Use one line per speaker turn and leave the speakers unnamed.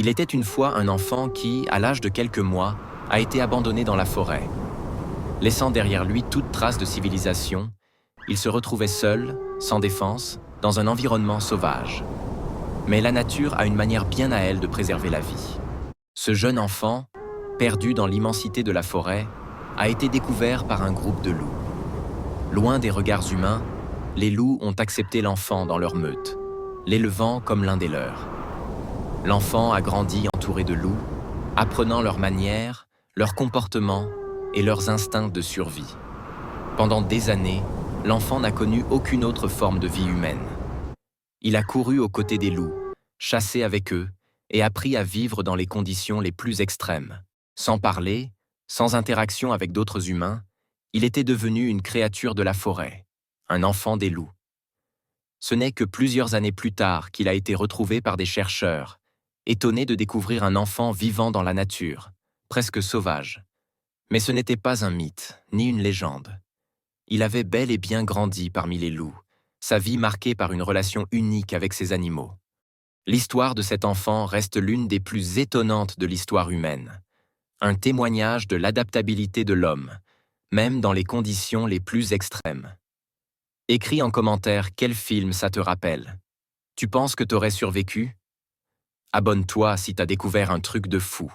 Il était une fois un enfant qui, à l'âge de quelques mois, a été abandonné dans la forêt. Laissant derrière lui toute trace de civilisation, il se retrouvait seul, sans défense, dans un environnement sauvage. Mais la nature a une manière bien à elle de préserver la vie. Ce jeune enfant, perdu dans l'immensité de la forêt, a été découvert par un groupe de loups. Loin des regards humains, les loups ont accepté l'enfant dans leur meute, l'élevant comme l'un des leurs. L'enfant a grandi entouré de loups, apprenant leurs manières, leurs comportements et leurs instincts de survie. Pendant des années, l'enfant n'a connu aucune autre forme de vie humaine. Il a couru aux côtés des loups, chassé avec eux et appris à vivre dans les conditions les plus extrêmes. Sans parler, sans interaction avec d'autres humains, il était devenu une créature de la forêt, un enfant des loups. Ce n'est que plusieurs années plus tard qu'il a été retrouvé par des chercheurs, étonnés de découvrir un enfant vivant dans la nature, presque sauvage. Mais ce n'était pas un mythe, ni une légende. Il avait bel et bien grandi parmi les loups, sa vie marquée par une relation unique avec ces animaux. L'histoire de cet enfant reste l'une des plus étonnantes de l'histoire humaine. Un témoignage de l'adaptabilité de l'homme, même dans les conditions les plus extrêmes. Écris en commentaire quel film ça te rappelle. Tu penses que t'aurais survécu? Abonne-toi si t'as découvert un truc de fou.